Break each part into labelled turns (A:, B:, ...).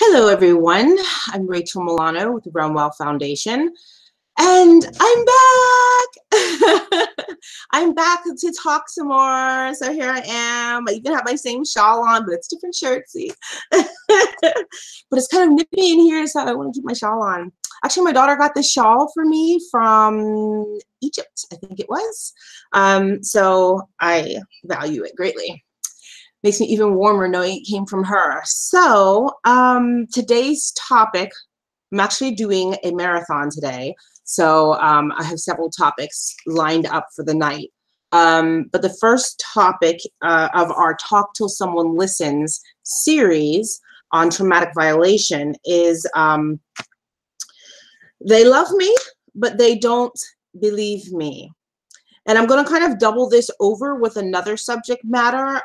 A: Hello, everyone. I'm Rachel Milano with the REMwell Foundation, and I'm back. I'm back to talk some more. So here I am. I even have my same shawl on, but it's different shirts. See, but it's kind of nippy in here, so I want to keep my shawl on. Actually, my daughter got this shawl for me from Egypt, I think it was. So I value it greatly. Makes me even warmer knowing it came from her. So today's topic, I'm actually doing a marathon today. So I have several topics lined up for the night. But the first topic of our Talk Till Someone Listens series on traumatic violation is they love me, but they don't believe me. And I'm going to kind of double this over with another subject matter,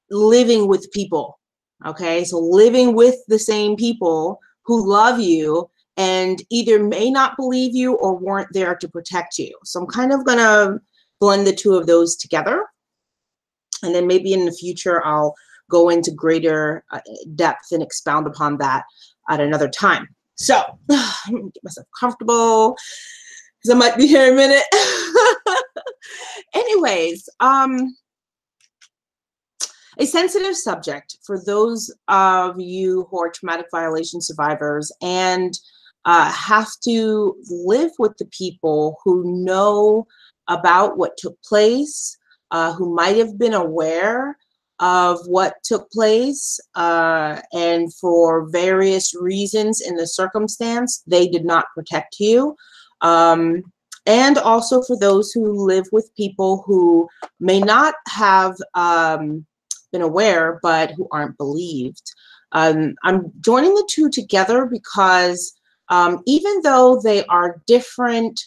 A: living with people, okay? So living with the same people who love you and either may not believe you or weren't there to protect you. So I'm kind of going to blend the two of those together. And then maybe in the future, I'll go into greater depth and expound upon that at another time. So let me get myself comfortable, because I might be here in a minute. Anyways, a sensitive subject for those of you who are traumatic violation survivors and have to live with the people who know about what took place, who might have been aware of what took place, and for various reasons in the circumstance, they did not protect you. And also for those who live with people who may not have been aware, but who aren't believed. I'm joining the two together because even though they are different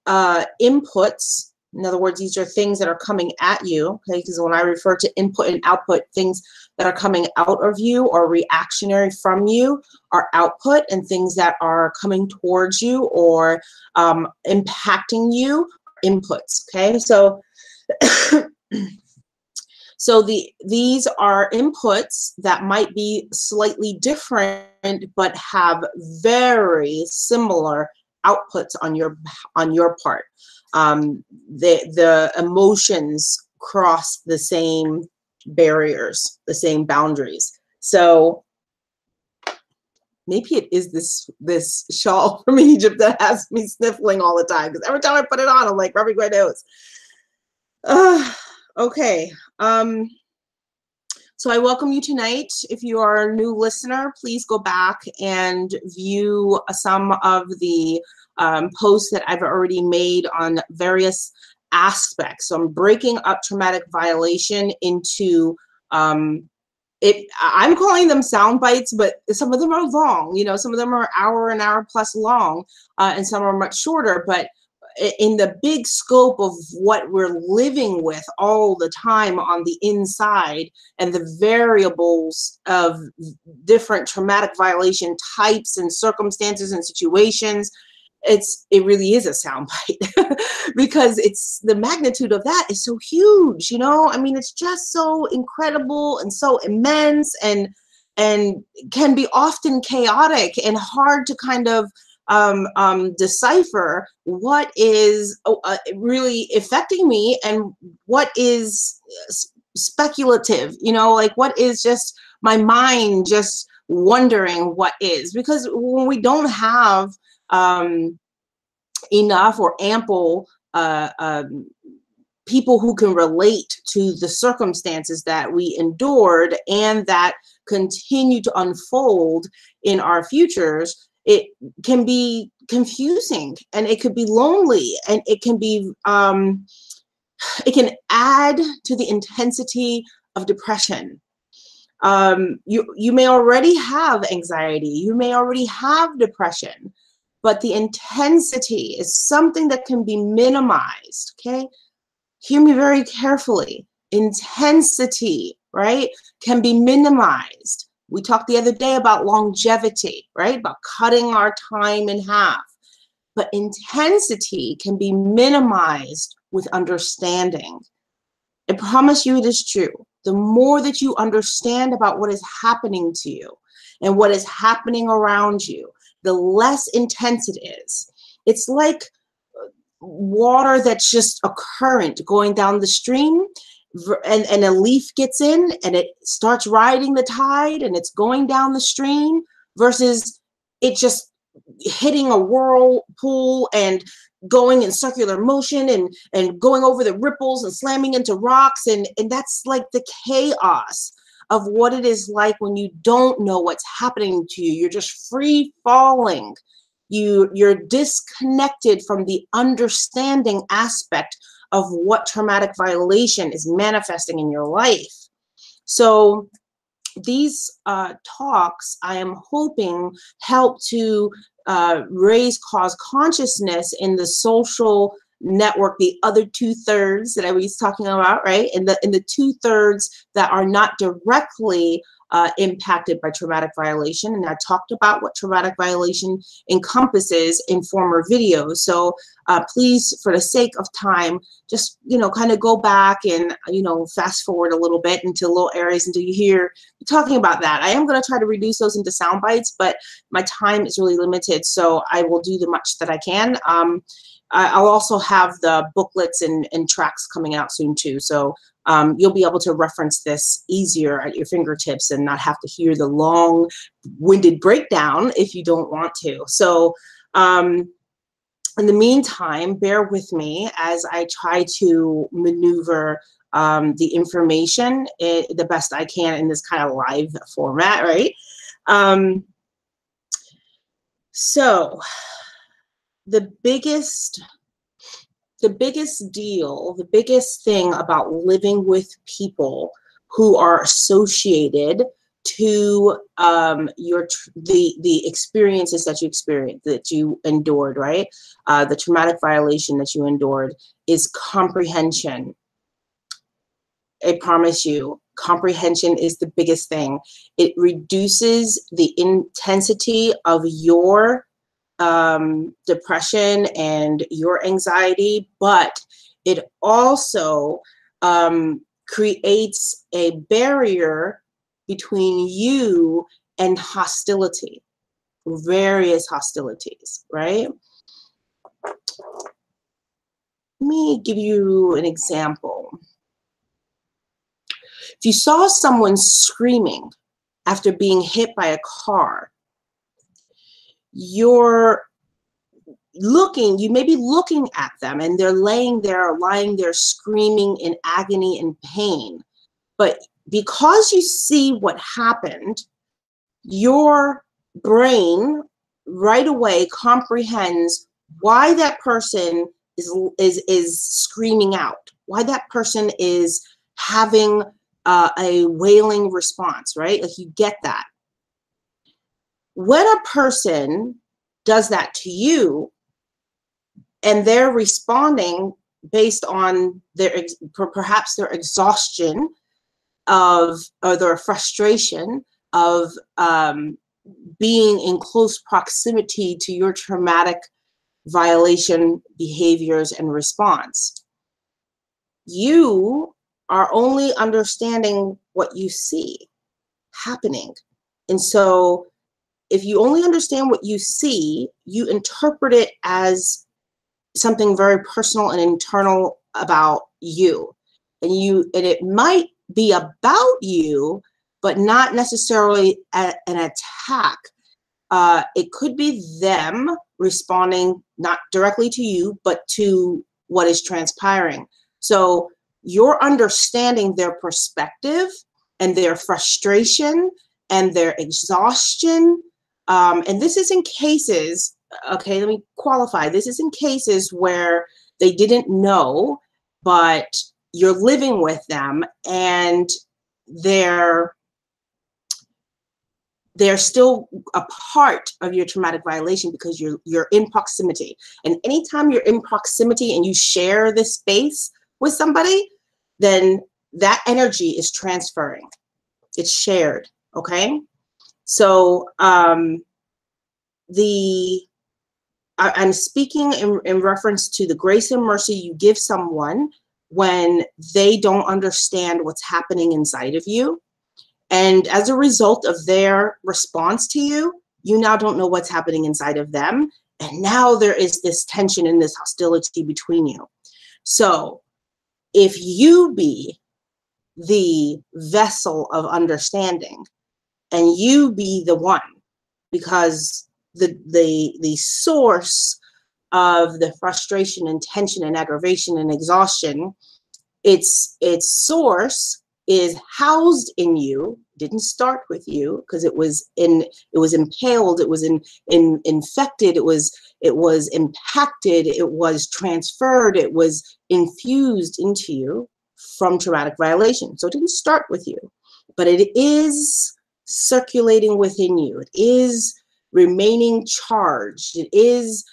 A: inputs, in other words, these are things that are coming at you, okay? Because when I refer to input and output, things that are coming out of you or reactionary from you are output, and things that are coming towards you or impacting you are inputs, okay? So, these are inputs that might be slightly different, but have very similar outputs on your part. The emotions cross the same barriers, the same boundaries. So maybe it is this shawl from Egypt that has me sniffling all the time, because every time I put it on, I'm like rubbing my nose. Okay. So I welcome you tonight. If you are a new listener, please go back and view some of the posts that I've already made on various aspects. So I'm breaking up traumatic violation into I'm calling them sound bites, but some of them are long. You know, some of them are an hour plus long, and some are much shorter. But in the big scope of what we're living with all the time on the inside, and the variables of different traumatic violation types and circumstances and situations, it really is a soundbite because it's the magnitude of that is so huge, you know. I mean, it's just so incredible and so immense, and can be often chaotic and hard to kind of decipher what is really affecting me and what is speculative, you know, like what is just my mind just wondering what is, because when we don't have enough or ample people who can relate to the circumstances that we endured and that continue to unfold in our futures, it can be confusing, and it could be lonely, and it can be it can add to the intensity of depression. You may already have anxiety, you may already have depression, but the intensity is something that can be minimized, okay? Hear me very carefully. Intensity, right, can be minimized. We talked the other day about longevity, right, about cutting our time in half. But intensity can be minimized with understanding. I promise you it is true. The more that you understand about what is happening to you, and what is happening around you, the less intense it is. It's like water that's just a current going down the stream, and a leaf gets in and it starts riding the tide and it's going down the stream, versus it just hitting a whirlpool and going in circular motion and going over the ripples and slamming into rocks. And that's like the chaos of what it is like when you don't know what's happening to you. You're just free falling. You're disconnected from the understanding aspect of what traumatic violation is manifesting in your life. So these talks, I am hoping, help to cause consciousness in the social network, the other 2/3 that I was talking about, right? In the 2/3 that are not directly impacted by traumatic violation. And I talked about what traumatic violation encompasses in former videos. So please, for the sake of time, just, kind of go back and, fast forward a little bit into little areas until you hear me talking about that. I am going to try to reduce those into sound bites, but my time is really limited. So I will do the much that I can. I'll also have the booklets and tracks coming out soon too. So you'll be able to reference this easier at your fingertips and not have to hear the long-winded breakdown if you don't want to. So in the meantime, bear with me as I try to maneuver the information the best I can in this kind of live format, right? So the biggest deal, the biggest thing about living with people who are associated to the experiences that you endured, right? The traumatic violation that you endured is comprehension. I promise you, comprehension is the biggest thing. It reduces the intensity of your depression and your anxiety, but it also creates a barrier between you and hostility, various hostilities, right? Let me give you an example. If you saw someone screaming after being hit by a car, you may be looking at them and they're lying there screaming in agony and pain. But because you see what happened, your brain right away comprehends why that person is screaming out, why that person is having a wailing response, right? Like, you get that. When a person does that to you and they're responding based on perhaps their exhaustion or their frustration of being in close proximity to your traumatic violation behaviors and response, you are only understanding what you see happening. And so if you only understand what you see, you interpret it as something very personal and internal about you. And it might be about you, but not necessarily an attack. It could be them responding not directly to you, but to what is transpiring. So you're understanding their perspective and their frustration and their exhaustion. And this is in cases, okay, let me qualify. This is in cases where they didn't know, but you're living with them and they're still a part of your traumatic violation because you're in proximity. And anytime you're in proximity and you share this space with somebody, then that energy is transferring. It's shared, okay? So I'm speaking in reference to the grace and mercy you give someone when they don't understand what's happening inside of you. And as a result of their response to you, you now don't know what's happening inside of them. And now there is this tension and this hostility between you. So if you be the vessel of understanding and you be the one, because the source of the frustration and tension and aggravation and exhaustion, its source is housed in you, didn't start with you, because it was impaled, it was infected, it was impacted, it was transferred, it was infused into you from traumatic violation. So it didn't start with you, but it is circulating within you. It is remaining charged. It is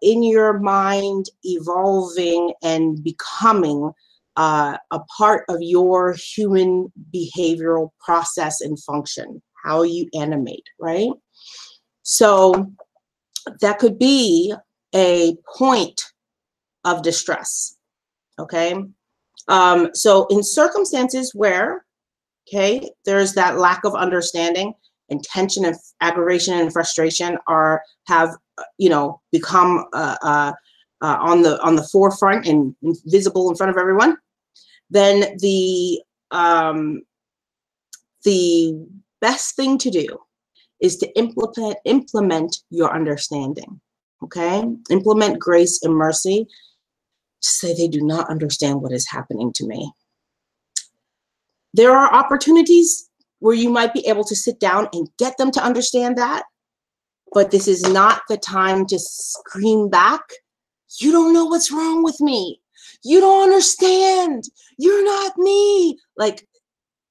A: in your mind, evolving and becoming a part of your human behavioral process and function, how you animate, right? So that could be a point of distress, okay? So in circumstances where, okay, there's that lack of understanding and tension and aggravation and frustration have become on the forefront and visible in front of everyone, then the best thing to do is to implement your understanding, okay? Implement grace and mercy. Say they do not understand what is happening to me. There are opportunities where you might be able to sit down and get them to understand that, but this is not the time to scream back, "You don't know what's wrong with me. You don't understand. You're not me." Like,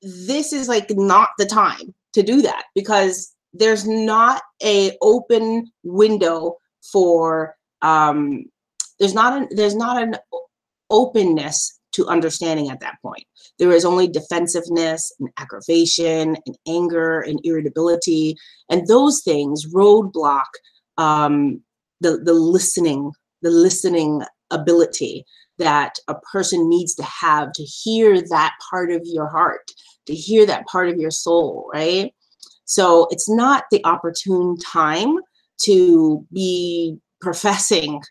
A: this is like not the time to do that, because there's not a open window for, there's not an openness to understanding at that point. There is only defensiveness and aggravation and anger and irritability, and those things roadblock the listening ability that a person needs to have to hear that part of your heart, to hear that part of your soul, right? So it's not the opportune time to be professing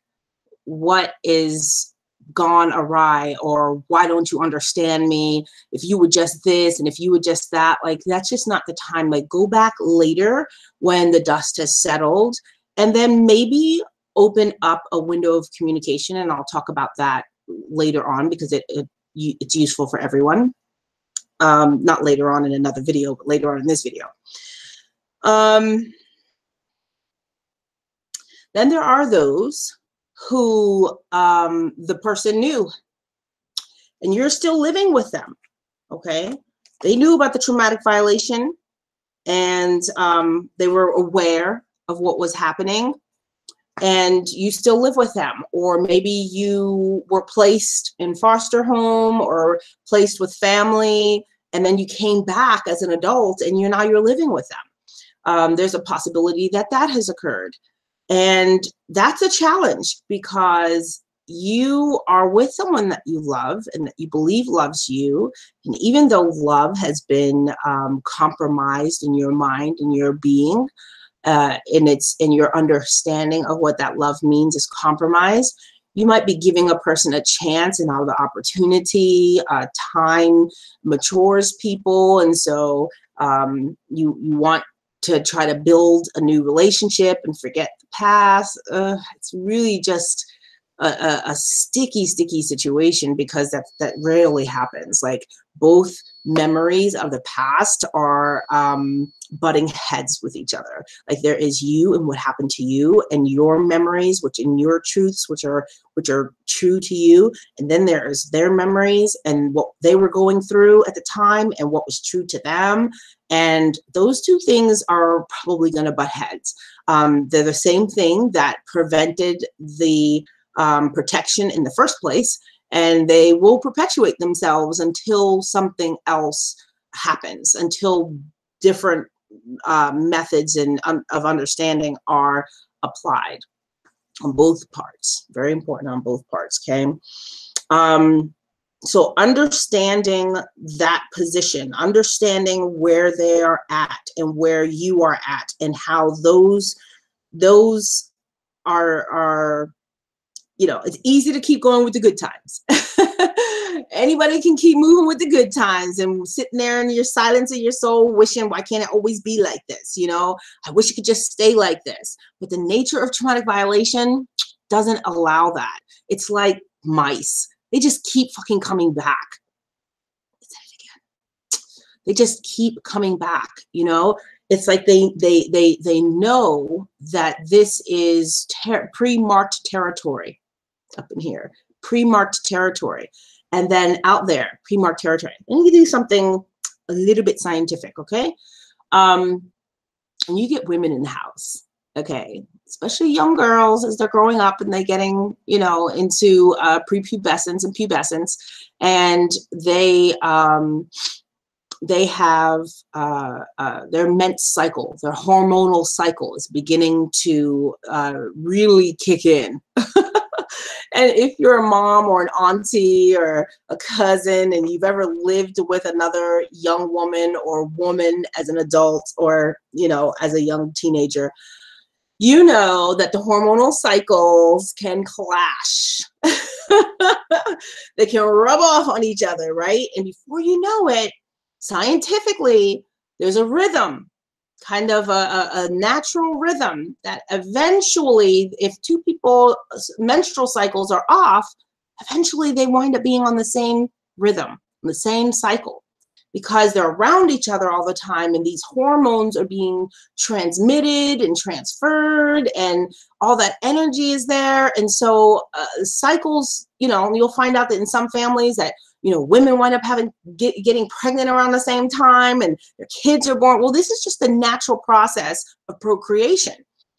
A: what is gone awry, or why don't you understand me? If you would just this, and if you would just that, like, that's just not the time. Like, go back later when the dust has settled, and then maybe open up a window of communication. And I'll talk about that later on, because it's useful for everyone. Not later on in another video, but later on in this video. Then there are those who the person knew, and you're still living with them, okay? They knew about the traumatic violation, and they were aware of what was happening, and you still live with them. Or maybe you were placed in foster home or placed with family, and then you came back as an adult, and now you're living with them. There's a possibility that that has occurred. And that's a challenge, because you are with someone that you love and that you believe loves you. And even though love has been compromised in your mind and your being, and your understanding of what that love means is compromised, you might be giving a person a chance, and all the opportunity, time matures people. And so you want to try to build a new relationship and forget the past. It's really just a sticky situation, because that rarely happens. Like, both memories of the past are butting heads with each other. Like, there is you and what happened to you, and your memories, which in your truths, which are true to you, and then there's their memories and what they were going through at the time and what was true to them. And those two things are probably going to butt heads. They're the same thing that prevented the protection in the first place, and they will perpetuate themselves until something else happens, until different methods of understanding are applied on both parts. Very important on both parts, okay? So understanding that position, understanding where they are at and where you are at, and how those are, you know, it's easy to keep going with the good times. Anybody can keep moving with the good times and sitting there in your silence of your soul wishing, why can't it always be like this? You know, I wish it could just stay like this. But the nature of traumatic violation doesn't allow that. It's like mice. They just keep fucking coming back. They just keep coming back, you know? It's like they know that this is pre-marked territory up in here, pre-marked territory. And then out there, pre-marked territory. And you do something a little bit scientific, okay? And you get women in the house, okay? Especially young girls as they're growing up and they're getting, you know, into prepubescence and pubescence, and they have their men's cycle, their hormonal cycle is beginning to really kick in. And if you're a mom or an auntie or a cousin and you've ever lived with another young woman or woman as an adult or, you know, as a young teenager, you know that the hormonal cycles can clash. They can rub off on each other, right? And before you know it, scientifically, there's a rhythm, kind of a natural rhythm that eventually, if two people menstrual cycles are off, eventually they wind up being on the same rhythm, the same cycle, because they're around each other all the time and these hormones are being transmitted and transferred and all that energy is there. And so cycles, you know, you'll find out that in some families that, you know, women wind up getting pregnant around the same time and their kids are born. Well, this is just the natural process of procreation.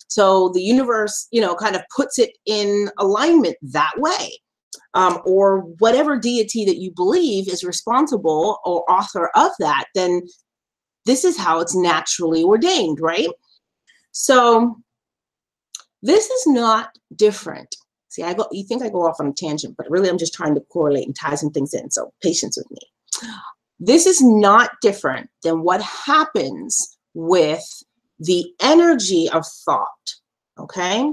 A: So the universe, you know, kind of puts it in alignment that way. Or whatever deity that you believe is responsible or author of that, then this is how it's naturally ordained, right? So this is not different. See, you think I go off on a tangent, but really I'm just trying to correlate and tie some things in. So patience with me. This is not different than what happens with the energy of thought, okay?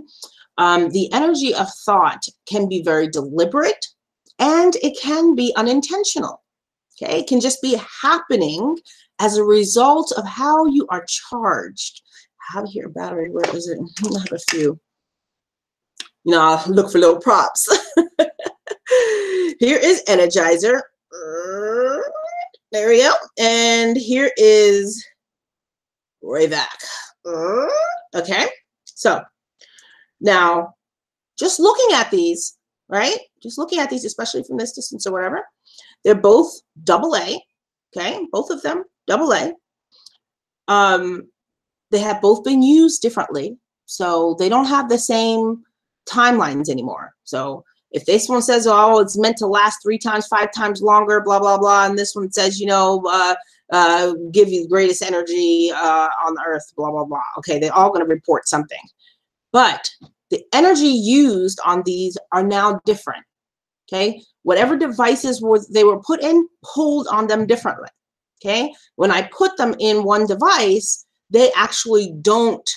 A: The energy of thought can be very deliberate and it can be unintentional, okay? It can just be happening as a result of how you are charged. I have here a battery, where is it? I have a few. You know, I'll look for little props. Here is Energizer. There we go. And here is Rayvac. Okay, so now just looking at these, right? Just looking at these, especially from this distance or whatever, they're both AA, okay? Both of them, AA. They have both been used differently, so they don't have the same timelines anymore. So if this one says, oh, it's meant to last 3 times, 5 times longer, blah, blah, blah, and this one says, you know, give you the greatest energy on the earth, blah, blah, blah. Okay, they're all going to report something. But the energy used on these are now different, okay? Whatever devices they were put in, pulled on them differently, okay? When I put them in one device, they actually don't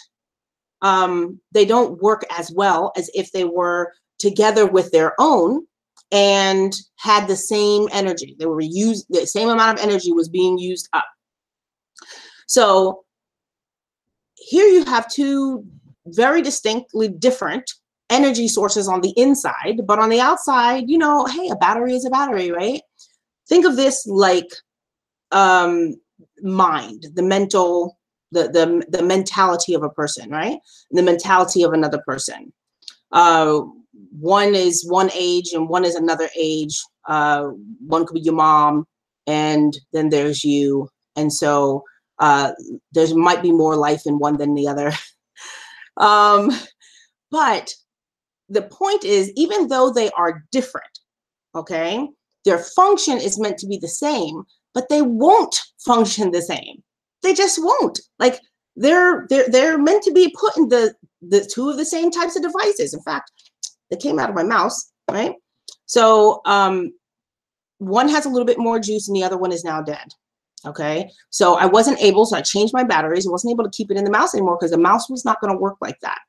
A: work as well as if they were together with their own and had the same energy. They were used, the same amount of energy was being used up. So here you have two very distinctly different energy sources on the inside, but on the outside, you know, hey, a battery is a battery, right? Think of this like mind, the mental, the mentality of a person, right? The mentality of another person. One is one age and one is another age. One could be your mom, and then there's you. And so there might be more life in one than the other. But the point is, even though they are different, okay, their function is meant to be the same, but they won't function the same. They just won't. Like they're meant to be put in the two of the same types of devices. In fact, they came out of my mouse, right? So one has a little bit more juice and the other one is now dead. Okay, so I wasn't able, so I changed my batteries. I wasn't able to keep it in the mouse anymore because the mouse was not going to work like that.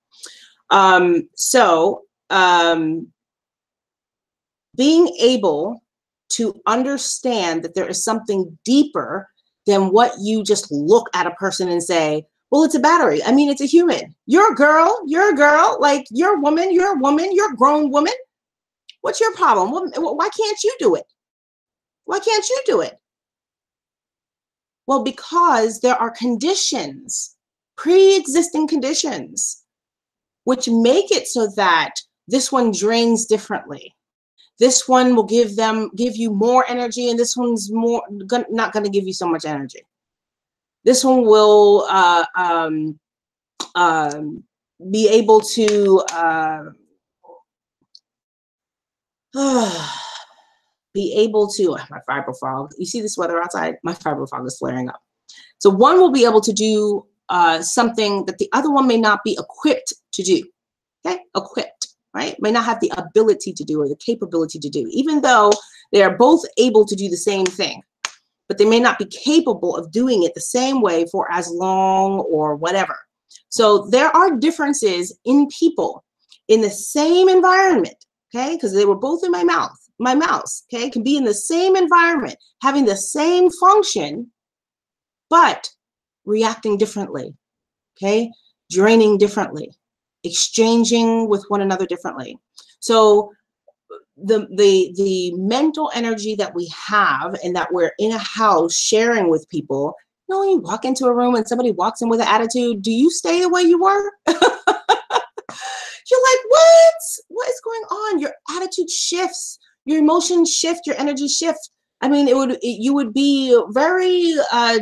A: Being able to understand that there is something deeper than what you just look at a person and say, well, it's a battery. I mean, it's a human. You're a girl. You're a girl. Like, you're a woman. You're a woman. You're a grown woman. What's your problem? Why can't you do it? Why can't you do it? Well, because there are conditions, pre-existing conditions, which make it so that this one drains differently. This one will give you more energy, and this one's not going to give you so much energy. This one will be able to my fiber fog. You see this weather outside? My fiber fog is flaring up. So one will be able to do something that the other one may not be equipped to do. Okay, equipped, right? May not have the ability to do or the capability to do, even though they are both able to do the same thing, but they may not be capable of doing it the same way for as long or whatever. So there are differences in people in the same environment, okay? Because they were both in my mouse, okay? Can be in the same environment, having the same function, but reacting differently, okay? Draining differently, exchanging with one another differently. So the mental energy that we have and that we're in a house sharing with people, you know, when you walk into a room and somebody walks in with an attitude, do you stay the way you were? You're like, what is going on? Your attitude shifts, your emotions shift, your energy shift. I mean, you would be very a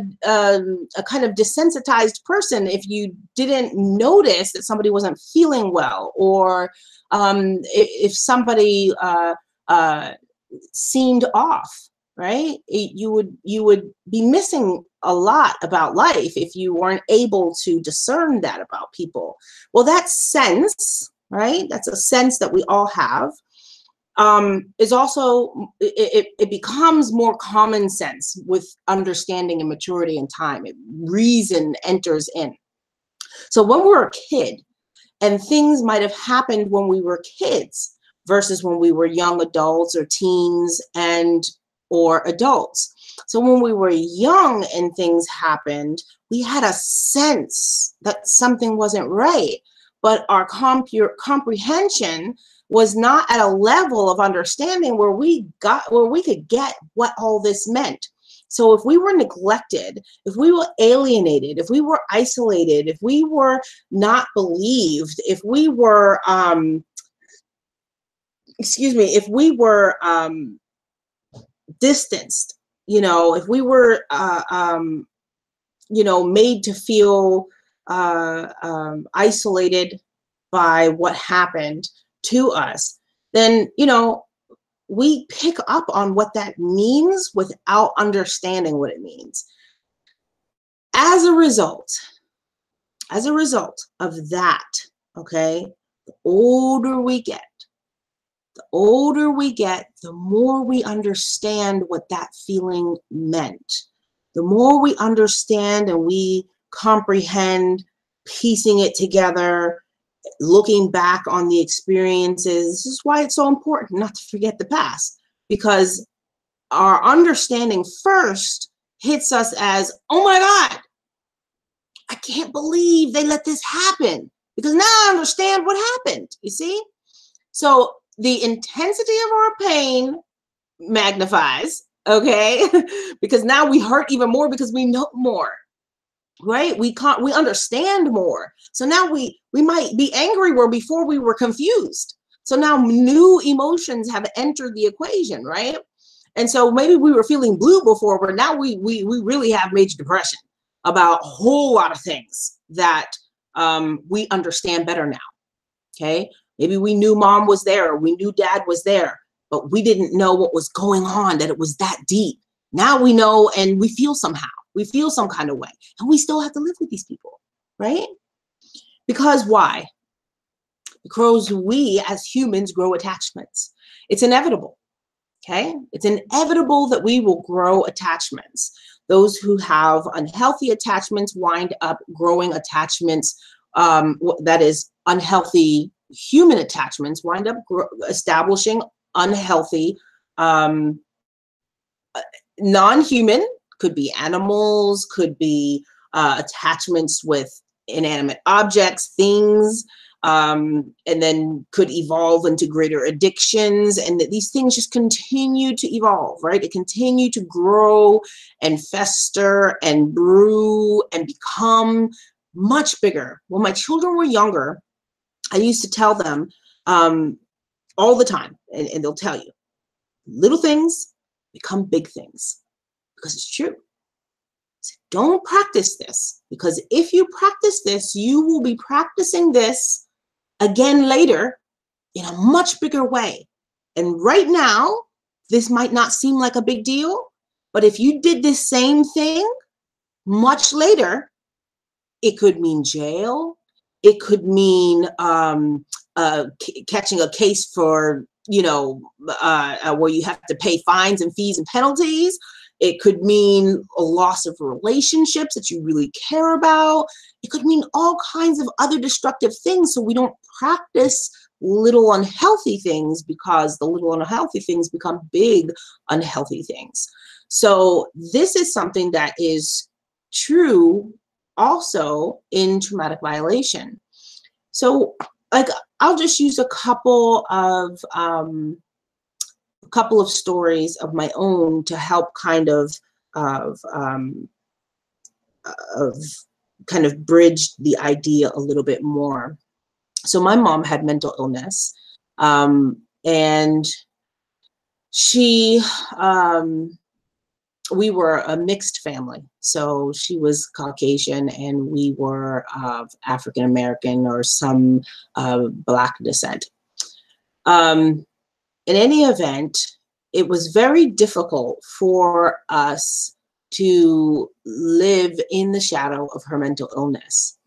A: kind of desensitized person if you didn't notice that somebody wasn't feeling well, or if somebody seemed off, right? You would be missing a lot about life if you weren't able to discern that about people. Well, that sense, right? That's a sense that we all have. Is also, it becomes more common sense with understanding and maturity and time. Reason enters in. So when we're a kid, and things might have happened when we were kids versus when we were young adults or teens or adults. So when we were young and things happened, we had a sense that something wasn't right, but our comprehension was not at a level of understanding where we could get what all this meant. So if we were neglected, if we were alienated, if we were isolated, if we were not believed, if we were, if we were distanced, if we were, made to feel isolated by what happened to us, then, we pick up on what that means without understanding what it means. As a result of that, okay, the older we get, the more we understand what that feeling meant. The more we understand and we comprehend, piecing it together, looking back on the experiences. This is why it's so important not to forget the past, because our understanding first hits us as, oh my God, I can't believe they let this happen, because now I understand what happened, you see? So the intensity of our pain magnifies, okay? Because now we hurt even more because we know more. Right? We understand more. So now we might be angry where before we were confused. So now new emotions have entered the equation, right? And so maybe we were feeling blue before, but now we really have major depression about a whole lot of things that we understand better now. Okay? Maybe we knew mom was there, or we knew dad was there, but we didn't know what was going on, that it was that deep. Now we know, and we feel somehow. We feel some kind of way, and we still have to live with these people, right? Because why? Because we as humans grow attachments. It's inevitable. Okay? It's inevitable that we will grow attachments. Those who have unhealthy attachments wind up growing attachments, that is, unhealthy human attachments wind up establishing unhealthy non-human, could be animals, could be attachments with inanimate objects, things, and then could evolve into greater addictions. And that these things just continue to evolve, right? They continue to grow and fester and brew and become much bigger. When my children were younger, I used to tell them all the time, and they'll tell you, little things become big things, because it's true. So don't practice this, because if you practice this, you will be practicing this again later in a much bigger way. And right now, this might not seem like a big deal, but if you did this same thing much later, it could mean jail. It could mean catching a case for, where you have to pay fines and fees and penalties. It could mean a loss of relationships that you really care about. It could mean all kinds of other destructive things. So we don't practice little unhealthy things, because the little unhealthy things become big unhealthy things. So this is something that is true also in traumatic violation. So like, I'll just use a couple of stories of my own to help kind of bridge the idea a little bit more. So my mom had mental illness, and she we were a mixed family. So she was Caucasian and we were African American or some Black descent. In any event, it was very difficult for us to live in the shadow of her mental illness,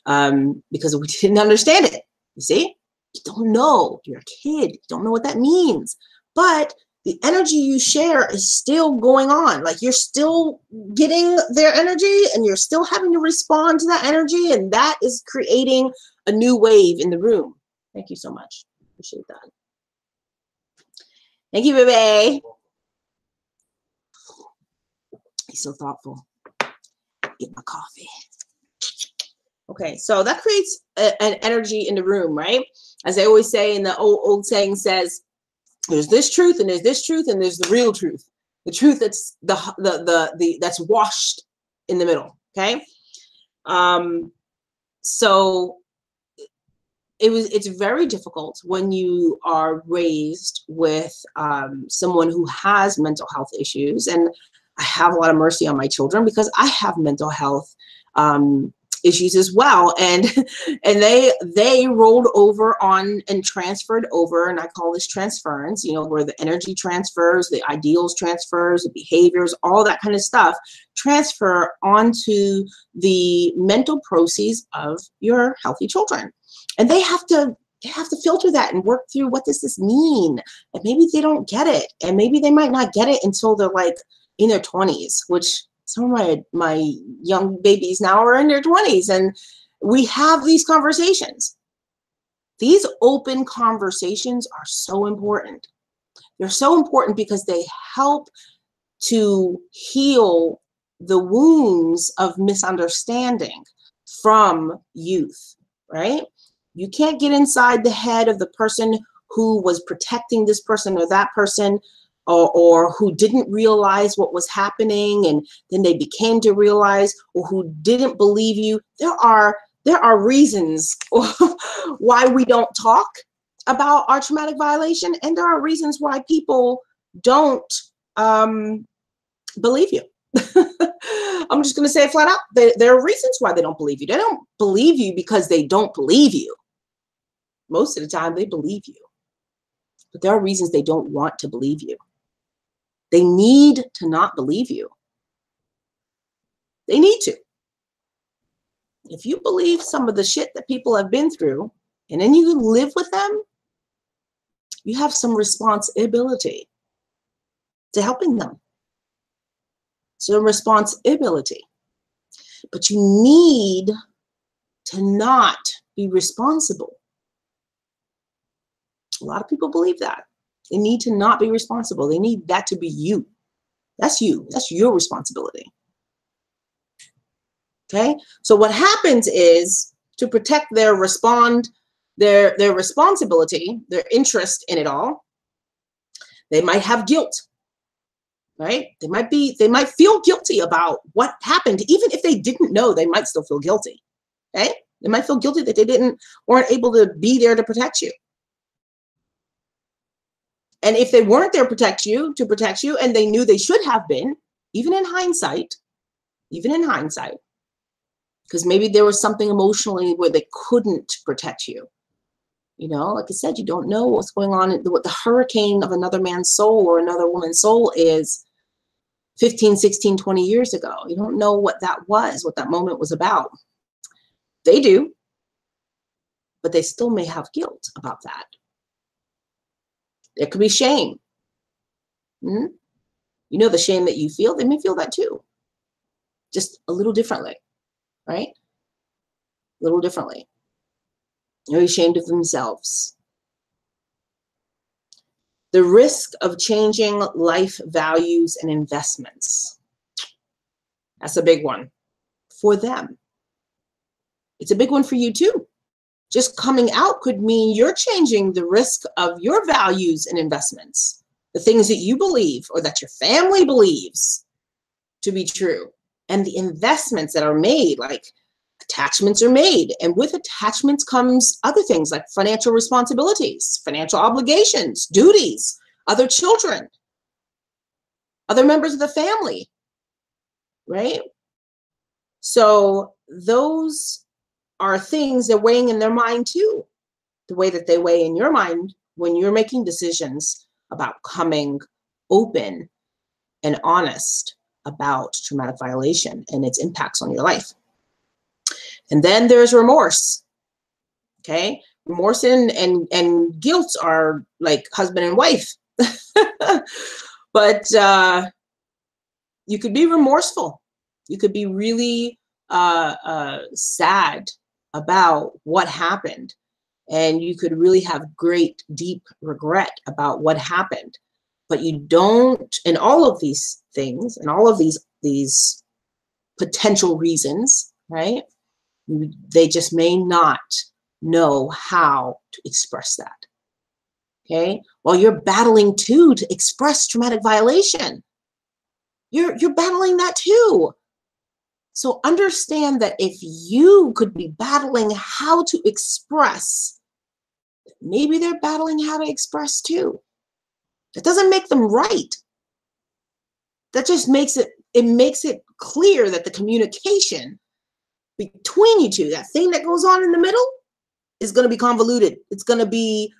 A: because we didn't understand it. You see, you don't know. You're a kid. You don't know what that means. But the energy you share is still going on. Like, you're still getting their energy and you're still having to respond to that energy. And that is creating a new wave in the room. Thank you so much. Appreciate that. Thank you, baby. He's so thoughtful. Get my coffee. Okay, so that creates an energy in the room, right? As I always say, in the old saying says, there's this truth and there's this truth and there's the real truth. The truth that's that's washed in the middle. Okay. So it's very difficult when you are raised with someone who has mental health issues. And I have a lot of mercy on my children because I have mental health issues as well, and they rolled over on and transferred over, and I call this transference, where the energy transfers, the ideals transfers, the behaviors, all that kind of stuff transfer onto the mental processes of your healthy children, and they have to filter that and work through, what does this mean? And maybe they don't get it, and maybe they might not get it until they're like in their 20s, which some of my young babies now are in their 20s, and we have these conversations. These open conversations are so important. They're so important because they help to heal the wounds of misunderstanding from youth, right? You can't get inside the head of the person who was protecting this person or that person, or who didn't realize what was happening and then they became to realize, or who didn't believe you. There are reasons why we don't talk about our traumatic violation, and there are reasons why people don't believe you. I'm just going to say it flat out. There are reasons why they don't believe you. They don't believe you because they don't believe you. Most of the time they believe you, but there are reasons they don't want to believe you. They need to not believe you. They need to. If you believe some of the shit that people have been through, and then you live with them, you have some responsibility. to helping them. So responsibility. But you need to not be responsible. A lot of people believe that. They need to not be responsible. They need that to be you. That's you. That's your responsibility. Okay? So what happens is, to protect their responsibility, their interest in it all, they might have guilt. Right? They might feel guilty about what happened. Even if they didn't know, they might still feel guilty. Okay? They might feel guilty that they weren't able to be there to protect you. And if they weren't there to protect you, and they knew they should have been, even in hindsight, because maybe there was something emotionally where they couldn't protect you. You know, like I said, you don't know what's going on, what the hurricane of another man's soul or another woman's soul is 15, 16, 20 years ago. You don't know what that was, what that moment was about. They do, but they still may have guilt about that. There could be shame. You know, the shame that you feel, they may feel that too. Just a little differently, right? A little differently. They're ashamed of themselves. The risk of changing life values and investments. That's a big one for them. It's a big one for you too. Just coming out could mean you're changing the risk of your values and investments, the things that you believe or that your family believes to be true, and the investments that are made, like attachments are made. And with attachments comes other things like financial responsibilities, financial obligations, duties, other children, other members of the family, right? So those are things they're weighing in their mind too, the way that they weigh in your mind when you're making decisions about coming open and honest about traumatic violation and its impacts on your life. And then there's remorse. Okay, remorse and guilt are like husband and wife. But you could be remorseful. You could be really sad about what happened, and you could really have great, deep regret about what happened. But you don't, and all of these things, and all of these potential reasons, right? They just may not know how to express that. Okay, while you're battling too to express traumatic violation, you're battling that too. So understand that if you could be battling how to express, maybe they're battling how to express too. That doesn't make them right. That just makes it clear that the communication between you two, that thing that goes on in the middle, is going to be convoluted. It's going to be,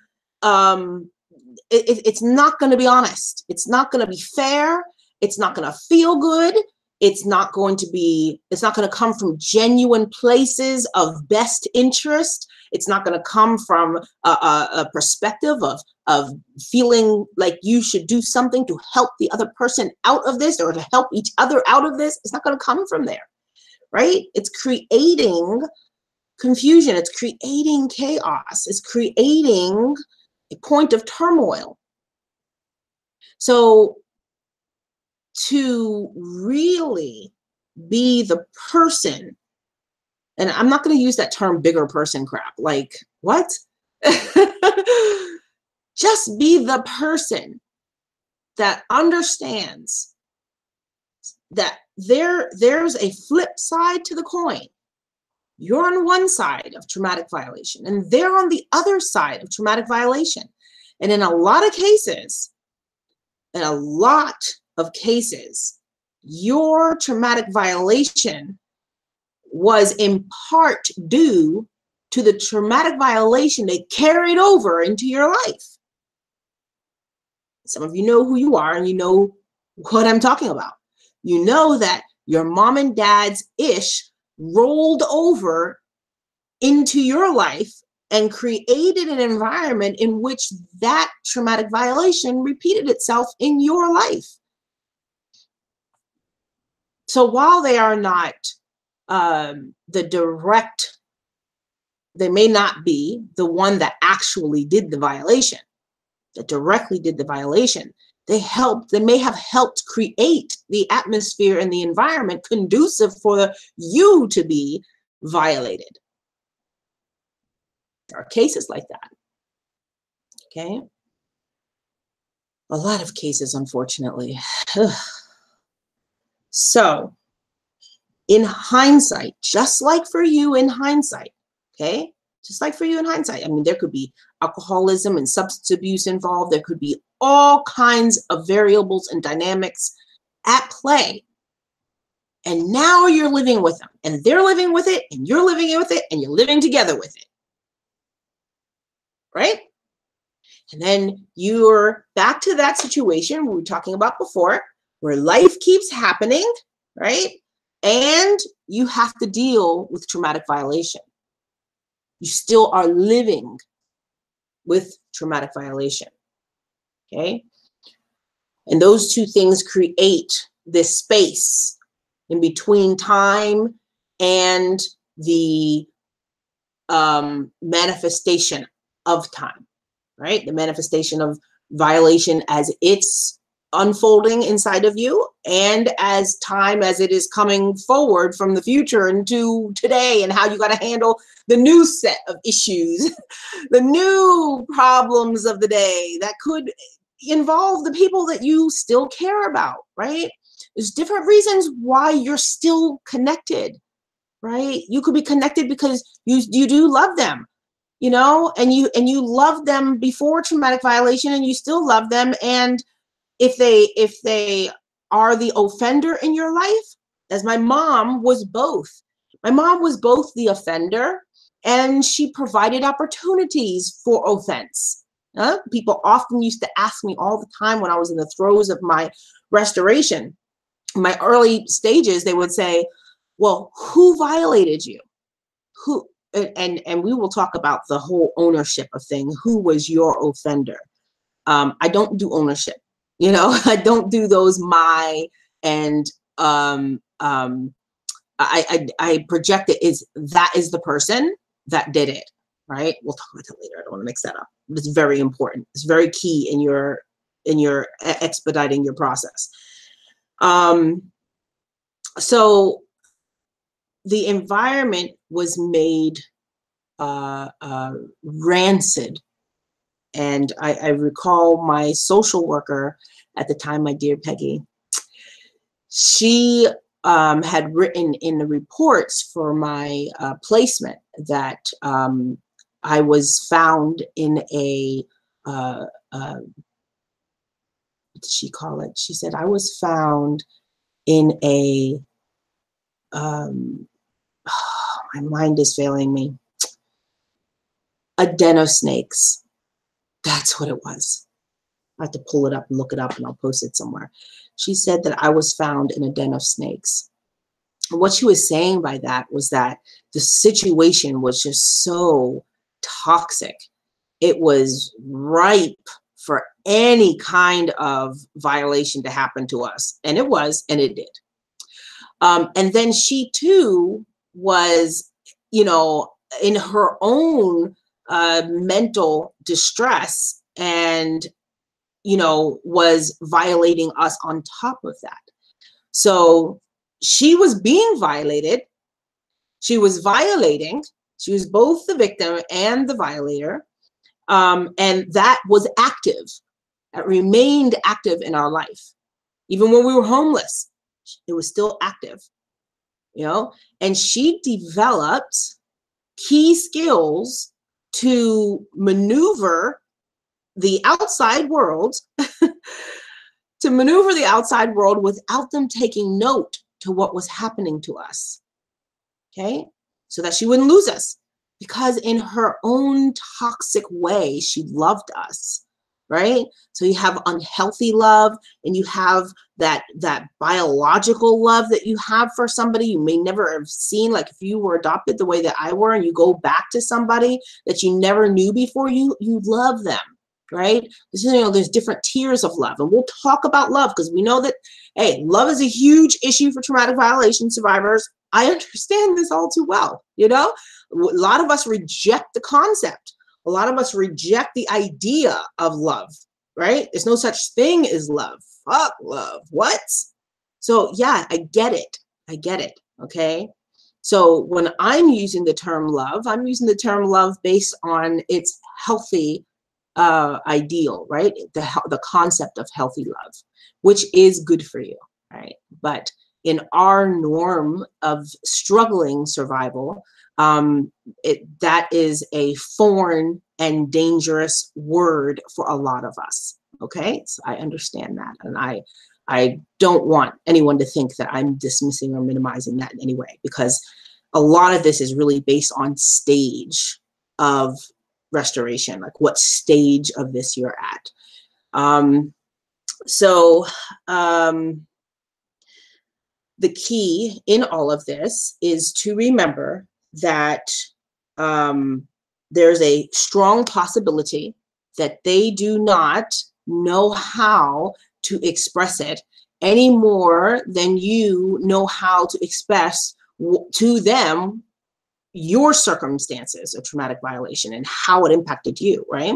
A: it's not going to be honest. It's not going to be fair. It's not going to feel good. It's not going to come from genuine places of best interest. It's not going to come from a perspective of feeling like you should do something to help the other person out of this or to help each other out of this. It's not going to come from there, right? It's creating confusion. It's creating chaos. It's creating a point of turmoil. So to really be the person, and I'm not going to use that term bigger person crap, like what? Just be the person that understands that there's a flip side to the coin. You're on one side of traumatic violation and they're on the other side of traumatic violation. And in a lot of cases, your traumatic violation was in part due to the traumatic violation they carried over into your life. Some of you know who you are and you know what I'm talking about. You know that your mom and dad's ish rolled over into your life and created an environment in which that traumatic violation repeated itself in your life. So while they are not the direct, they may not be the one that actually did the violation, that directly did the violation. They may have helped create the atmosphere and the environment conducive for you to be violated. There are cases like that. Okay. A lot of cases, unfortunately. So, in hindsight, just like for you in hindsight, okay? Just like for you in hindsight. I mean, there could be alcoholism and substance abuse involved. There could be all kinds of variables and dynamics at play. And now you're living with them, and they're living with it, and you're living with it, and you're living together with it. Right? And then you're back to that situation we were talking about before, where life keeps happening, right? And you have to deal with traumatic violation. You still are living with traumatic violation, okay? And those two things create this space in between time and the manifestation of time, right? The manifestation of violation as it's unfolding inside of you, and as time as it is coming forward from the future into today, and how you got to handle the new set of issues, the new problems of the day that could involve the people that you still care about, right? There's different reasons why you're still connected, right? You could be connected because you do love them, you know, and you love them before traumatic violation, and you still love them. And if they are the offender in your life, as my mom was both. My mom was both the offender, and she provided opportunities for offense. People often used to ask me all the time when I was in the throes of my restoration, in my early stages, they would say, well, who violated you? Who? And we will talk about the whole ownership of thing. Who was your offender? I don't do ownership. You know, I don't do those and I project it is that is the person that did it, right? We'll talk about that later. I don't want to mix that up. It's very important. It's very key in your expediting your process. So the environment was made rancid. And I recall my social worker at the time, my dear Peggy, she had written in the reports for my placement that I was found in a, what did she call it? She said, I was found in a, my mind is failing me, a den of snakes. That's what it was. I have to pull it up and look it up, and I'll post it somewhere. She said that I was found in a den of snakes. And what she was saying by that was that the situation was just so toxic. It was ripe for any kind of violation to happen to us. And it was, and it did. And then she too was, you know, in her own mental distress, and you know, was violating us on top of that. So she was being violated, she was violating, she was both the victim and the violator, and that was active. That remained active in our life. Even when we were homeless, it was still active, you know. And she developed key skills to maneuver the outside world, to maneuver the outside world without them taking note to what was happening to us, okay? So that she wouldn't lose us, because in her own toxic way, she loved us, right? So you have unhealthy love, and you have that biological love that you have for somebody you may never have seen. Like if you were adopted the way that I were, and you go back to somebody that you never knew before, you love them. right? Because, you know, there's different tiers of love, and we'll talk about love because we know that, hey, love is a huge issue for traumatic violation survivors. I understand this all too well, you know? A lot of us reject the concept. A lot of us reject the idea of love, right? There's no such thing as love. Fuck love. What? So yeah, I get it. I get it, okay? So when I'm using the term love, I'm using the term love based on its healthy ideal, right? The concept of healthy love, which is good for you, right? But in our norm of struggling survival, that is a foreign and dangerous word for a lot of us. Okay, so I understand that, and I don't want anyone to think that I'm dismissing or minimizing that in any way, because a lot of this is really based on stage of restoration, like what stage of this you're at. The key in all of this is to remember that there's a strong possibility that they do not know how to express it any more than you know how to express to them your circumstances of traumatic violation and how it impacted you, right?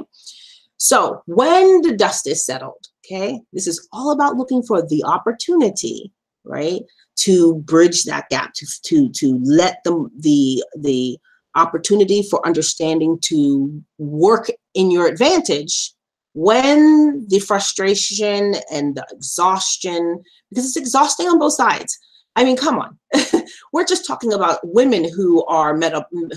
A: So when the dust is settled, okay, this is all about looking for the opportunity, right, to bridge that gap, to let the opportunity for understanding to work in your advantage when the frustration and the exhaustion, because it's exhausting on both sides. I mean, come on. We're just talking about women who are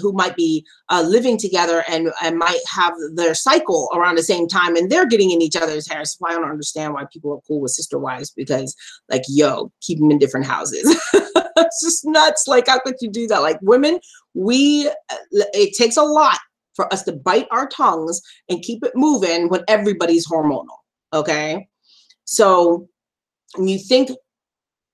A: who might be living together and might have their cycle around the same time, and they're getting in each other's hair. So I don't understand why people are cool with sister wives, because, like, yo, keep them in different houses. It's just nuts. Like, how could you do that? Like, women, it takes a lot for us to bite our tongues and keep it moving when everybody's hormonal. Okay, so when you think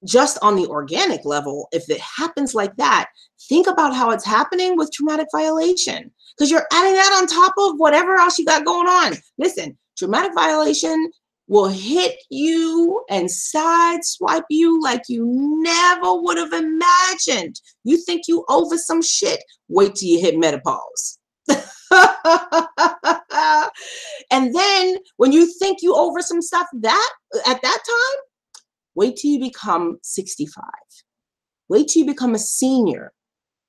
A: just on the organic level, if it happens like that, think about how it's happening with traumatic violation, because you're adding that on top of whatever else you got going on. Listen, traumatic violation will hit you and sideswipe you like you never would have imagined. You think you over some shit, wait till you hit menopause. And then when you think you over some stuff at that time, wait till you become 65. Wait till you become a senior,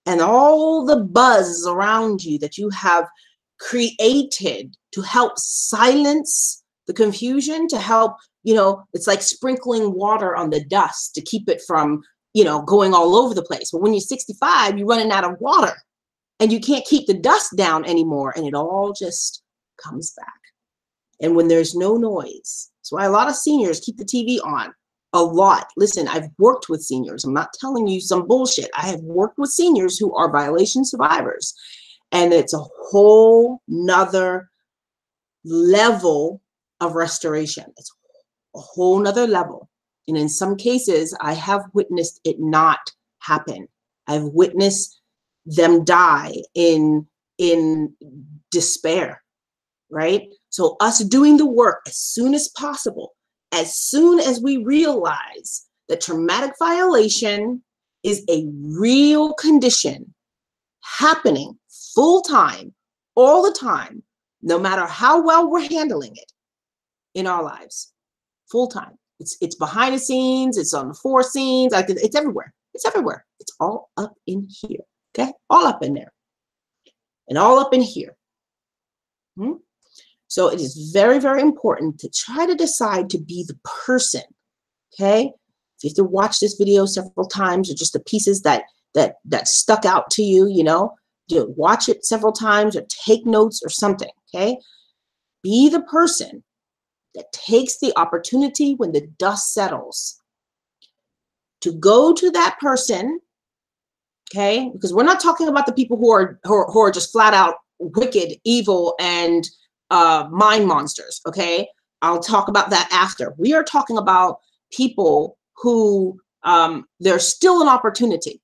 A: and all the buzz around you that you have created to help silence the confusion, to help, you know, it's like sprinkling water on the dust to keep it from, you know, going all over the place. But when you're 65, you're running out of water and you can't keep the dust down anymore, and it all just comes back. And when there's no noise, that's why a lot of seniors keep the TV on. A lot. Listen, I've worked with seniors. I'm not telling you some bullshit. I have worked with seniors who are violation survivors, and it's a whole nother level of restoration. It's a whole nother level. And in some cases, I have witnessed it not happen. I've witnessed them die in despair, right? So us doing the work as soon as possible, as soon as we realize that traumatic violation is a real condition happening full time, all the time, no matter how well we're handling it in our lives, full time. It's behind the scenes, it's on the fore scenes, it's everywhere. It's everywhere. It's all up in here, okay? All up in there and all up in here. So it is very, very important to try to decide to be the person, okay? If you have to watch this video several times, or just the pieces that stuck out to you, you know, watch it several times or take notes or something, okay? Be the person that takes the opportunity when the dust settles to go to that person, okay? Because we're not talking about the people who are just flat out wicked, evil, and mind monsters, okay? I'll talk about that after. We are talking about people who there's still an opportunity.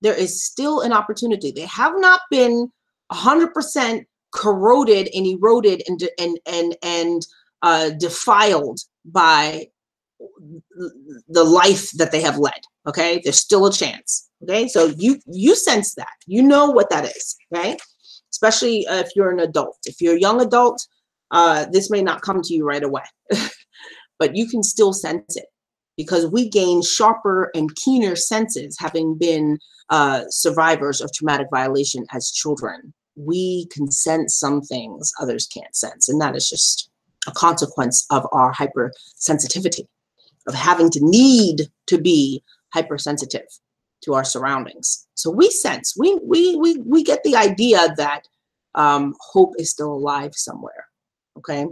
A: There is still an opportunity. They have not been 100% corroded and eroded and defiled by the life that they have led. Okay, there's still a chance. Okay, so you sense that, you know what that is. Okay, especially if you're an adult. If you're a young adult, this may not come to you right away, but you can still sense it, because we gain sharper and keener senses having been survivors of traumatic violation as children. We can sense some things others can't sense, and that is just a consequence of our hypersensitivity, of having to need to be hypersensitive to our surroundings. So we sense, we get the idea that hope is still alive somewhere. Okay,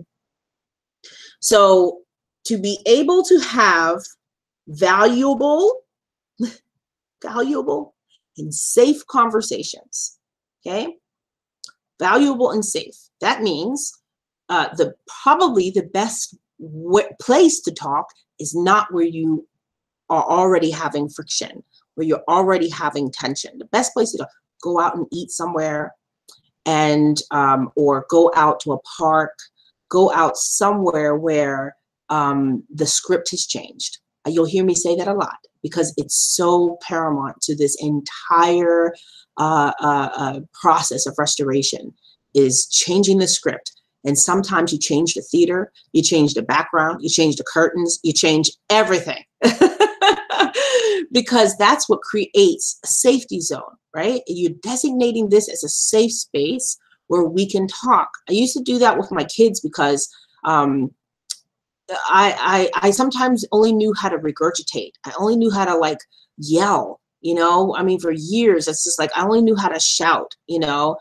A: so to be able to have valuable and safe conversations, okay, valuable and safe, that means probably the best place to talk is not where you are already having friction, where you're already having tension. The best place to talk, go out and eat somewhere, and or go out to a park, go out somewhere where the script has changed. You'll hear me say that a lot, because it's so paramount to this entire process of restoration, is changing the script. And sometimes you change the theater, you change the background, you change the curtains, you change everything. Because that's what creates a safety zone, right? You're designating this as a safe space where we can talk. I used to do that with my kids, because I sometimes only knew how to regurgitate. I only knew how to like yell, you know? I mean, for years, it's just like, I only knew how to shout, you know?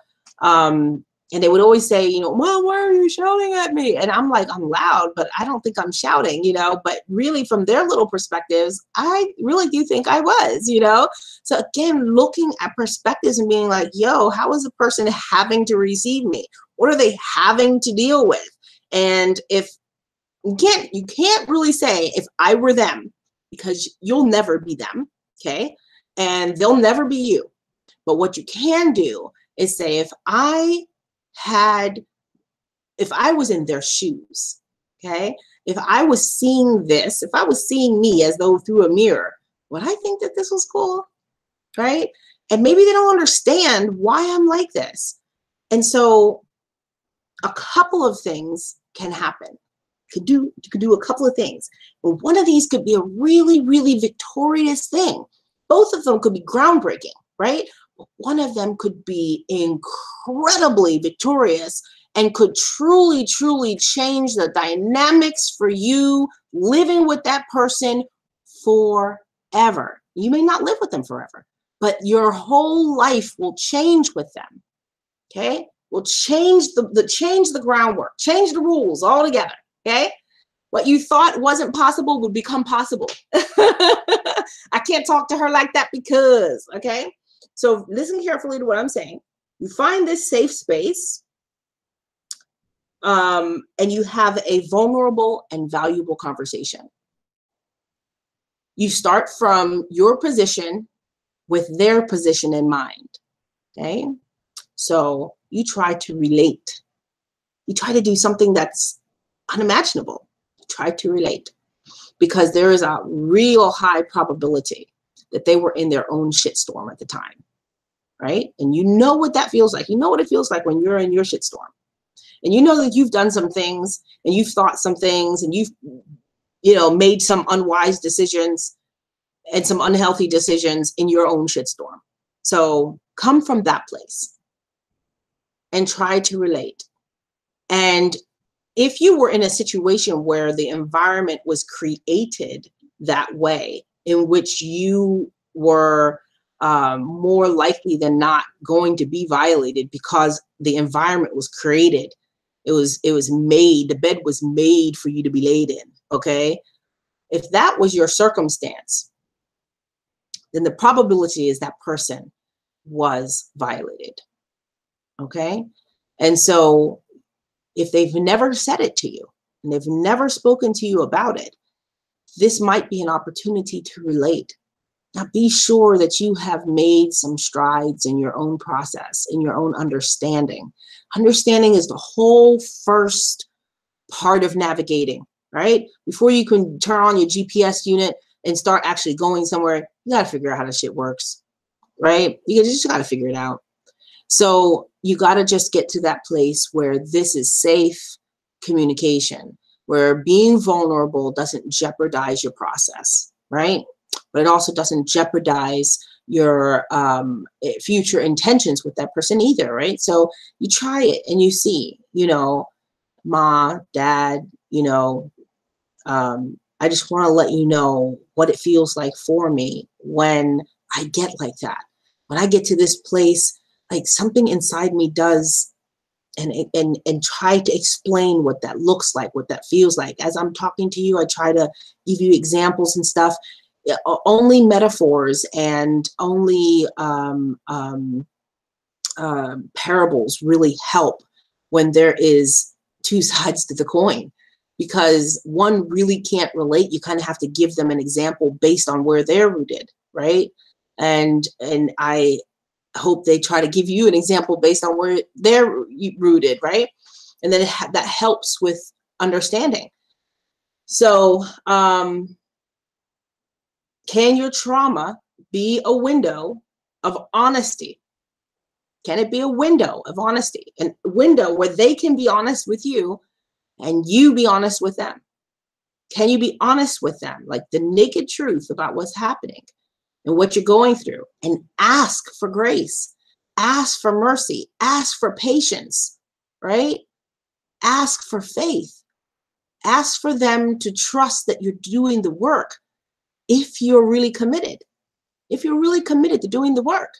A: And they would always say, you know, Mom, why are you shouting at me? And I'm like, I'm loud, but I don't think I'm shouting, you know? But really, from their little perspectives, I really do think I was, you know? So again, looking at perspectives and being like, yo, how is a person having to receive me? What are they having to deal with? And if you can't really say if I were them, because you'll never be them, okay? And they'll never be you. But what you can do is say, if I was in their shoes, okay? If I was seeing this, if I was seeing me as though through a mirror, would I think that this was cool, right? And maybe they don't understand why I'm like this. And so a couple of things can happen. You could do a couple of things. And one of these could be a really, really victorious thing. Both of them could be groundbreaking, right? One of them could be incredibly victorious and could truly, truly change the dynamics for you living with that person forever. You may not live with them forever, but your whole life will change with them. Okay? Will change the groundwork, change the rules altogether. Okay? What you thought wasn't possible would become possible. I can't talk to her like that because, okay? So listen carefully to what I'm saying. You find this safe space, and you have a vulnerable and valuable conversation. You start from your position with their position in mind, okay? So you try to relate. You try to do something that's unimaginable. You try to relate, because there is a real high probability that they were in their own shitstorm at the time, right? And you know what that feels like. You know what it feels like when you're in your shitstorm. And you know that you've done some things, and you've thought some things, and you've, you know, made some unwise decisions and some unhealthy decisions in your own shitstorm. So come from that place and try to relate. And if you were in a situation where the environment was created that way, in which you were more likely than not going to be violated because the environment was created, it was made, the bed was made for you to be laid in, okay? If that was your circumstance, then the probability is that person was violated, okay? And so if they've never said it to you and they've never spoken to you about it, this might be an opportunity to relate. Now be sure that you have made some strides in your own process, in your own understanding. Understanding is the whole first part of navigating, right? Before you can turn on your GPS unit and start actually going somewhere, you got to figure out how the shit works, right? You just got to figure it out. So you got to just get to that place where this is safe communication, where being vulnerable doesn't jeopardize your process, right? But it also doesn't jeopardize your future intentions with that person either, right? So you try it and you see, you know, Ma, Dad, you know, I just want to let you know what it feels like for me when I get like that. When I get to this place, like something inside me does, and try to explain what that looks like, what that feels like. As I'm talking to you, I try to give you examples and stuff. Only metaphors and only parables really help when there is two sides to the coin, because one really can't relate. You kind of have to give them an example based on where they're rooted, right? And I hope they try to give you an example based on where they're rooted, right? And then that helps with understanding. So can your trauma be a window of honesty? Can it be a window of honesty? A window where they can be honest with you and you be honest with them? Can you be honest with them, like the naked truth about what's happening and what you're going through, and ask for grace, ask for mercy, ask for patience, right? Ask for faith, ask for them to trust that you're doing the work. If you're really committed, to doing the work,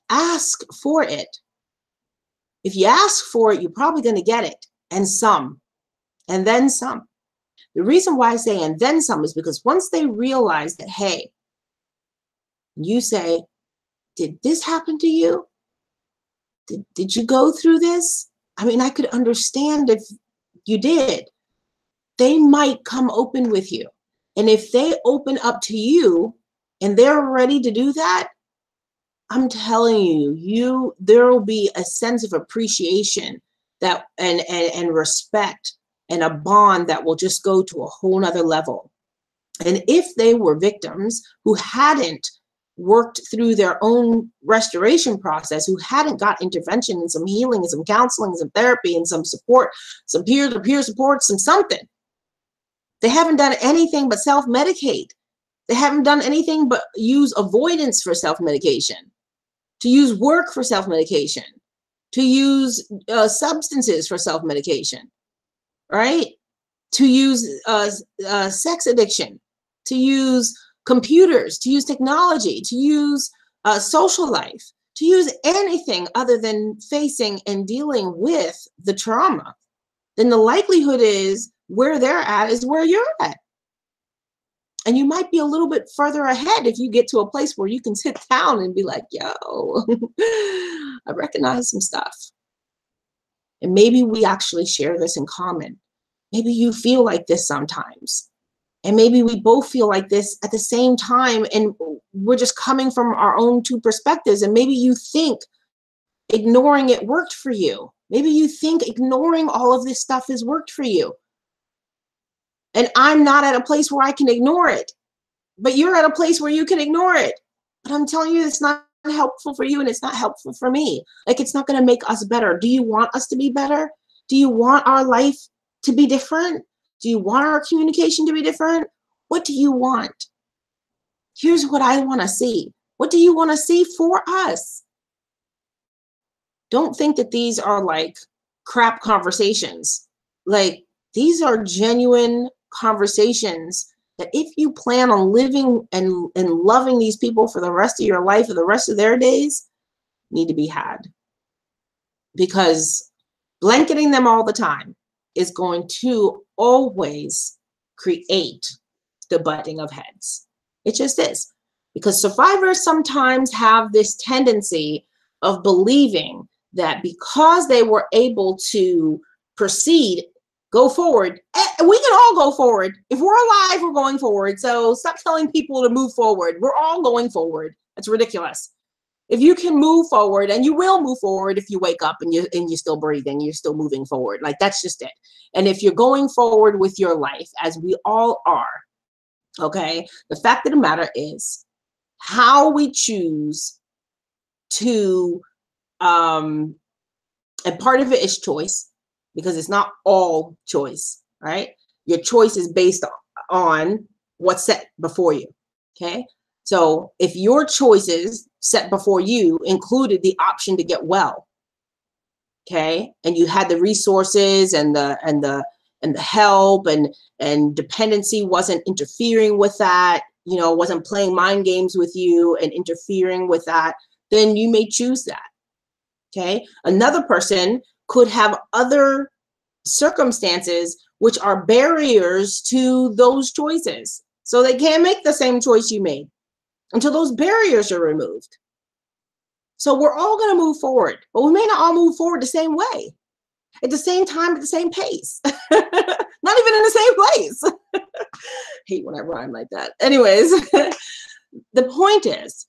A: ask for it. If you ask for it, you're probably going to get it, and some, and then some. The reason why I say and then some is because once they realize that, hey, you say, did this happen to you? Did you go through this? I mean, I could understand if you did. They might come open with you. And if they open up to you and they're ready to do that, I'm telling you, there will be a sense of appreciation that and respect and a bond that will just go to a whole nother level. And if they were victims who hadn't worked through their own restoration process, who hadn't got intervention and some healing and some counseling and some therapy and some support, some peer-to-peer support, some something, they haven't done anything but self-medicate. They haven't done anything but use avoidance for self-medication, to use work for self-medication, to use substances for self-medication, right? To use sex addiction, to use computers, to use technology, to use social life, to use anything other than facing and dealing with the trauma, then the likelihood is where they're at is where you're at. And you might be a little bit further ahead if you get to a place where you can sit down and be like, yo, I recognize some stuff. And maybe we actually share this in common. Maybe you feel like this sometimes. And maybe we both feel like this at the same time. And we're just coming from our own two perspectives. And maybe you think ignoring it worked for you. Maybe you think ignoring all of this stuff has worked for you. And I'm not at a place where I can ignore it, but you're at a place where you can ignore it. But I'm telling you, it's not helpful for you and it's not helpful for me. Like, it's not going to make us better. Do you want us to be better? Do you want our life to be different? Do you want our communication to be different? What do you want? Here's what I want to see. What do you want to see for us? Don't think that these are like crap conversations. Like, these are genuine conversations that if you plan on living and loving these people for the rest of your life or the rest of their days, need to be had. Because blanketing them all the time is going to always create the butting of heads. It just is. Because survivors sometimes have this tendency of believing that because they were able to proceed Go forward. We can all go forward. If we're alive, we're going forward. So stop telling people to move forward. We're all going forward. That's ridiculous. If you can move forward, and you will move forward if you wake up and you're still breathing, you're still moving forward. Like, that's just it. And if you're going forward with your life, as we all are, okay, the fact of the matter is how we choose to, and part of it is choice, because it's not all choice, right? Your choice is based on what's set before you, okay? So if your choices set before you included the option to get well, okay, and you had the resources and the help, and dependency wasn't interfering with that, you know, wasn't playing mind games with you and interfering with that, then you may choose that. Okay, another person could have other circumstances which are barriers to those choices, so they can't make the same choice you made until those barriers are removed. So we're all going to move forward, but we may not all move forward the same way, at the same time, at the same pace, not even in the same place. Hate when I rhyme like that. Anyways, the point is,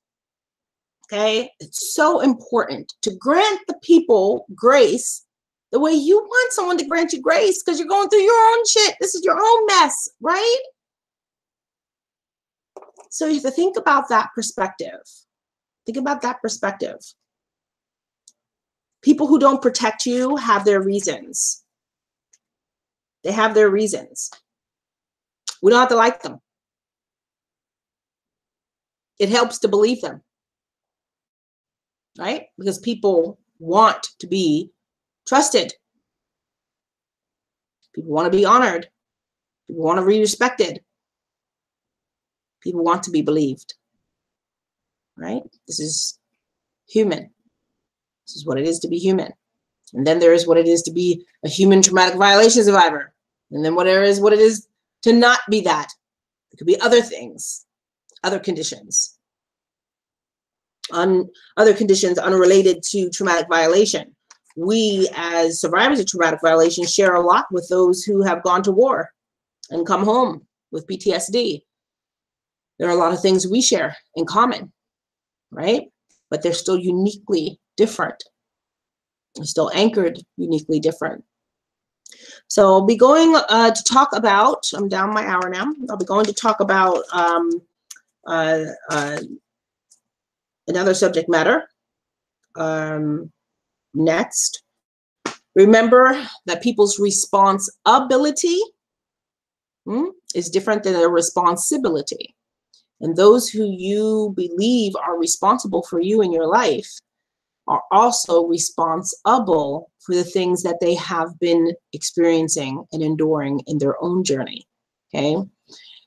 A: okay, it's so important to grant the people grace the way you want someone to grant you grace, because you're going through your own shit. This is your own mess, right? So you have to think about that perspective. Think about that perspective. People who don't protect you have their reasons. They have their reasons. We don't have to like them. It helps to believe them, right? Because people want to be trusted. People want to be honored. People want to be respected. People want to be believed, right? This is human. This is what it is to be human. And then there is what it is to be a human traumatic violation survivor. And then what it is to not be that. It could be other things, other conditions, other conditions unrelated to traumatic violation. We, as survivors of traumatic violation, share a lot with those who have gone to war and come home with PTSD. There are a lot of things we share in common, right? But they're still uniquely different. They're still anchored uniquely different. So I'll be going to talk about, I'm down my hour now, I'll be going to talk about another subject matter next. Remember that people's responsibility is different than their responsibility. And those who you believe are responsible for you in your life are also responsible for the things that they have been experiencing and enduring in their own journey, okay?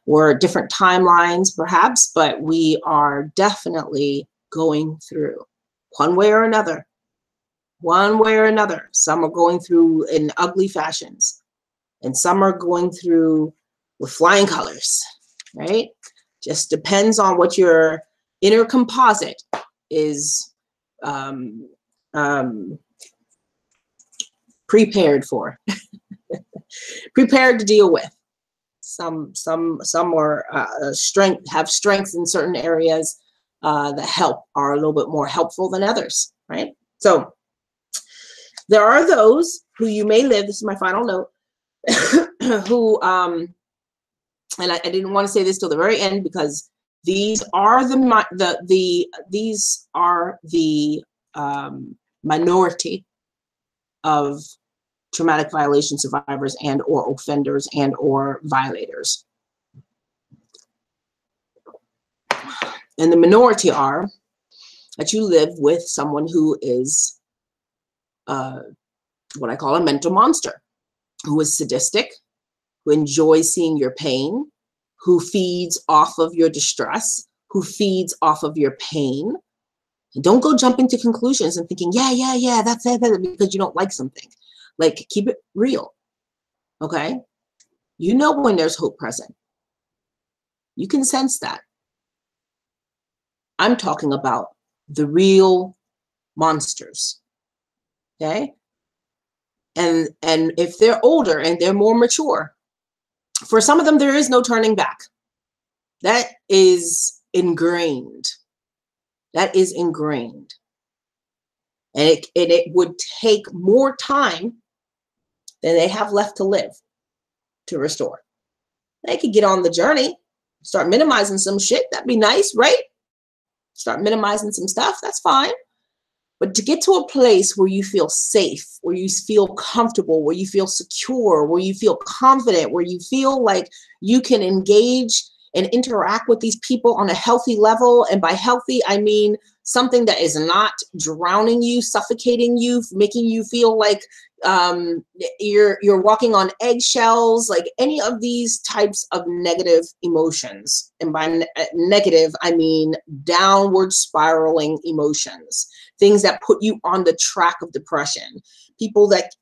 A: We're at different timelines, perhaps, but we are definitely going through one way or another. One way or another. Some are going through in ugly fashions, and some are going through with flying colors, right? Just depends on what your inner composite is prepared for, prepared to deal with. Some are have strengths in certain areas that are a little bit more helpful than others, right? So there are those who you may live, this is my final note, who, and I didn't want to say this till the very end, because these are the minority of traumatic violation survivors and or offenders and or violators. And the minority are that you live with someone who is what I call a mental monster, who is sadistic, who enjoys seeing your pain, who feeds off of your distress, who feeds off of your pain. And don't go jumping to conclusions and thinking, yeah, that's it, because you don't like something. Like, keep it real, okay? You know when there's hope present. You can sense that. I'm talking about the real monsters, okay? And if they're older and they're more mature, for some of them, there is no turning back. That is ingrained. That is ingrained. And it would take more time than they have left to live to restore. They could get on the journey, start minimizing some shit. That'd be nice, right? Start minimizing some stuff. That's fine. But to get to a place where you feel safe, where you feel comfortable, where you feel secure, where you feel confident, where you feel like you can engage and interact with these people on a healthy level. And by healthy, I mean something that is not drowning you, suffocating you, making you feel like you're walking on eggshells, like any of these types of negative emotions. And by negative, I mean downward spiraling emotions, things that put you on the track of depression, people that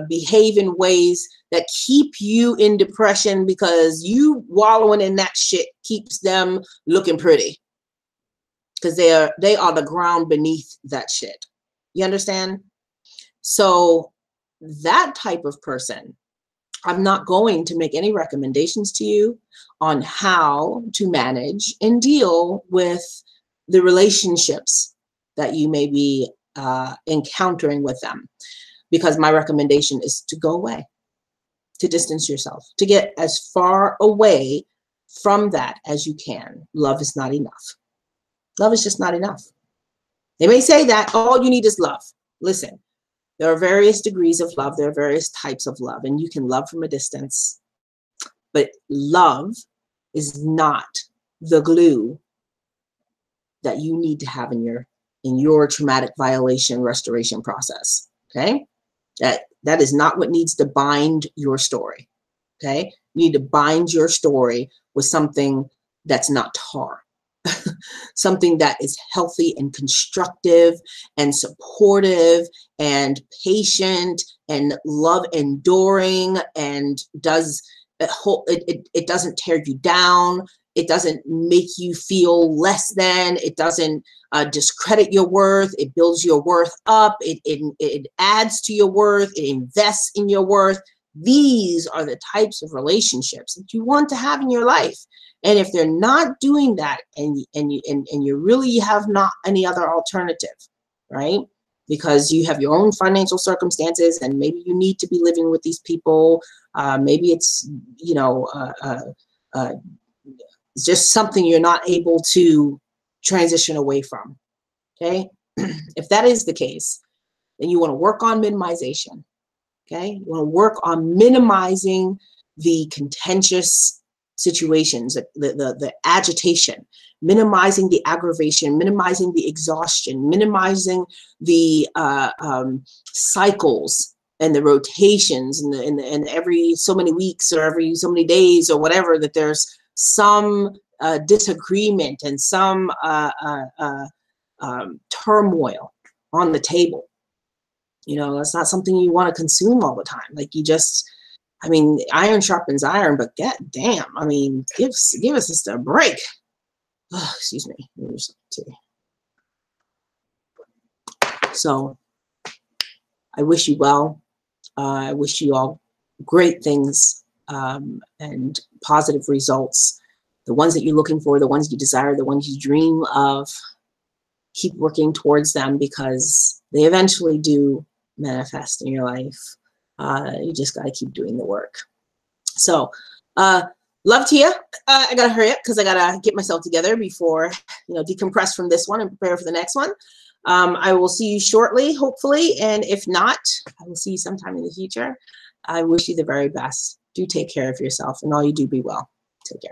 A: behave in ways that keep you in depression because you wallowing in that shit keeps them looking pretty, because they are the ground beneath that shit. You understand? So that type of person, I'm not going to make any recommendations to you on how to manage and deal with the relationships that you may be encountering with them, because my recommendation is to go away, to distance yourself, to get as far away from that as you can. Love is not enough. Love is just not enough. They may say that all you need is love. Listen, there are various degrees of love. There are various types of love, and you can love from a distance, but love is not the glue that you need to have in your traumatic violation restoration process. Okay? That is not what needs to bind your story. Okay? You need to bind your story with something that's not tar. Something that is healthy and constructive and supportive and patient and love enduring, and it doesn't tear you down. It doesn't make you feel less than. It doesn't discredit your worth. It builds your worth up. It adds to your worth. It invests in your worth. These are the types of relationships that you want to have in your life. And if they're not doing that, and you really have not any other alternative, right? Because you have your own financial circumstances, and maybe you need to be living with these people. Maybe it's, it's just something you're not able to transition away from. Okay? If that is the case, then you want to work on minimization. Okay? You want to work on minimizing the contentious situations, the agitation, minimizing the aggravation, minimizing the exhaustion, minimizing the cycles and the rotations, and every so many weeks or every so many days or whatever, that there's some disagreement and some turmoil on the table. You know, that's not something you want to consume all the time. Like, I mean, iron sharpens iron, but god damn, I mean, give us just a break. Oh, excuse me. So I wish you well. I wish you all great things and positive results. The ones that you're looking for, the ones you desire, the ones you dream of. Keep working towards them, because they eventually do manifest in your life. You just got to keep doing the work. So love to you. I got to hurry up because I got to get myself together before, decompress from this one and prepare for the next one. I will see you shortly, hopefully. And if not, I will see you sometime in the future. I wish you the very best. Do take care of yourself, and all you do, be well. Take care.